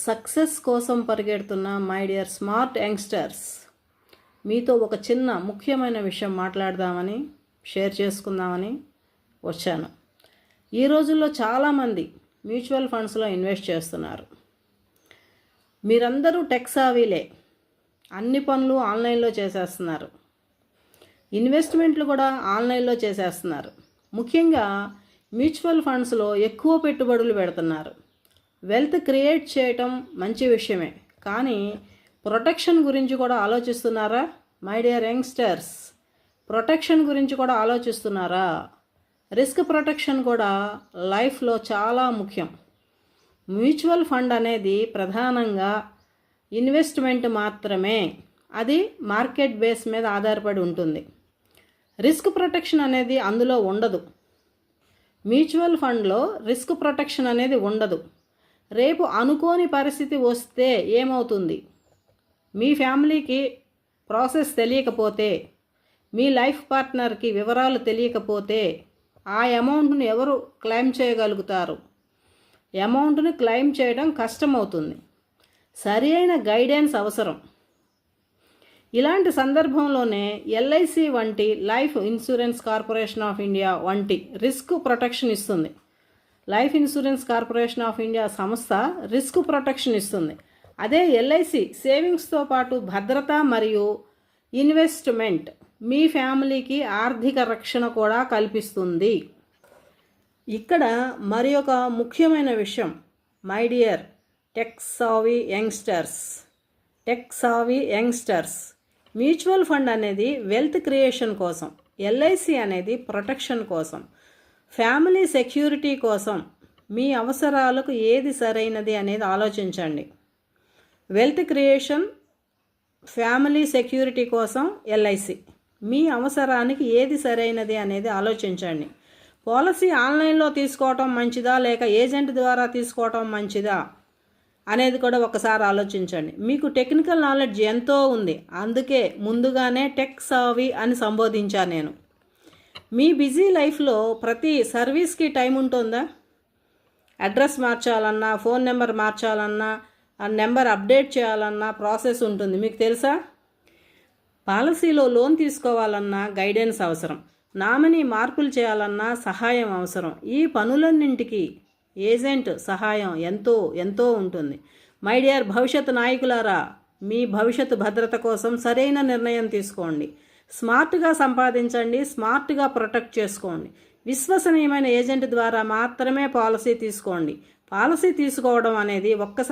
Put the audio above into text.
Success కోసం పరిగెడుతున్న my dear smart youngsters, మీతో ఒక చిన్న ముఖ్యమైన విషయం మాట్లాడదామని, షేర్ చేసుకుందామని వచ్చాను. ఈ రోజుల్లో చాలామంది మ్యూచువల్ ఫండ్స్లో ఇన్వెస్ట్ చేస్తున్నారు. మీరందరూ టెక్ సావీలే, అన్ని పనులు ఆన్లైన్లో చేసేస్తున్నారు, ఇన్వెస్ట్మెంట్లు కూడా ఆన్లైన్లో చేసేస్తున్నారు. ముఖ్యంగా మ్యూచువల్ ఫండ్స్లో ఎక్కువ పెట్టుబడులు పెడుతున్నారు. వెల్త్ క్రియేట్ చేయటం మంచి విషయమే, కానీ ప్రొటెక్షన్ గురించి కూడా ఆలోచిస్తున్నారా మై డియర్ యంగ్స్టర్స్? ప్రొటెక్షన్ గురించి కూడా ఆలోచిస్తున్నారా? రిస్క్ ప్రొటెక్షన్ కూడా లైఫ్లో చాలా ముఖ్యం. మ్యూచువల్ ఫండ్ అనేది ప్రధానంగా ఇన్వెస్ట్మెంట్ మాత్రమే, అది మార్కెట్ బేస్ మీద ఆధారపడి ఉంటుంది. రిస్క్ ప్రొటెక్షన్ అనేది అందులో ఉండదు. మ్యూచువల్ ఫండ్లో రిస్క్ ప్రొటెక్షన్ అనేది ఉండదు. రేపు అనుకోని పరిస్థితి వస్తే ఏమవుతుంది? మీ ఫ్యామిలీకి ప్రాసెస్ తెలియకపోతే, మీ లైఫ్ పార్ట్నర్కి వివరాలు తెలియకపోతే ఆ అమౌంట్ను ఎవరు క్లెయిమ్ చేయగలుగుతారు? అమౌంట్ను క్లెయిమ్ చేయడం కష్టమవుతుంది. సరి అయిన గైడెన్స్ అవసరం. ఇలాంటి సందర్భంలోనే ఎల్ఐసి వంటి life insurance corporation of India వంటి రిస్క్ ప్రొటెక్షన్ ఇస్తుంది. Life insurance corporation of India సంస్థ రిస్క్ ప్రొటెక్షన్ ఇస్తుంది. అదే ఎల్ఐసి సేవింగ్స్తో పాటు భద్రత మరియు ఇన్వెస్ట్మెంట్, మీ ఫ్యామిలీకి ఆర్థిక రక్షణ కూడా కల్పిస్తుంది. ఇక్కడ మరి ఒక ముఖ్యమైన విషయం, my dear tech savvy youngsters, mutual fund అనేది వెల్త్ క్రియేషన్ కోసం, ఎల్ఐసి అనేది ప్రొటెక్షన్ కోసం, ఫ్యామిలీ సెక్యూరిటీ కోసం. మీ అవసరాలకు ఏది సరైనది అనేది ఆలోచించండి. వెల్త్ క్రియేషన్, ఫ్యామిలీ సెక్యూరిటీ కోసం ఎల్ఐసి. మీ అవసరానికి ఏది సరైనది అనేది ఆలోచించండి. పాలసీ ఆన్లైన్లో తీసుకోవటం మంచిదా లేక ఏజెంట్ ద్వారా తీసుకోవటం మంచిదా అనేది కూడా ఒకసారి ఆలోచించండి. మీకు టెక్నికల్ నాలెడ్జ్ ఎంతో ఉంది, అందుకే ముందుగానే టెక్ సావీ అని సంబోధించాను నేను. మీ బిజీ లైఫ్లో ప్రతి సర్వీస్కి టైం ఉంటుందా? అడ్రస్ మార్చాలన్నా, ఫోన్ నెంబర్ మార్చాలన్నా, ఆ నెంబర్ అప్డేట్ చేయాలన్నా ప్రాసెస్ ఉంటుంది, మీకు తెలుసా? పాలసీలో లోన్ తీసుకోవాలన్నా గైడెన్స్ అవసరం, నామినీ మార్పులు చేయాలన్నా సహాయం అవసరం. ఈ పనులన్నింటికి ఏజెంట్ సహాయం ఎంతో ఉంటుంది. మై డియర్ భవిష్యత్ నాయకులారా, మీ భవిష్యత్తు భద్రత కోసం సరైన నిర్ణయం తీసుకోండి. స్మార్ట్గా సంపాదించండి, స్మార్ట్గా ప్రొటెక్ట్ చేసుకోండి. విశ్వసనీయమైన ఏజెంట్ ద్వారా మాత్రమే పాలసీ తీసుకోండి. పాలసీ తీసుకోవడం అనేది ఒక్కసారి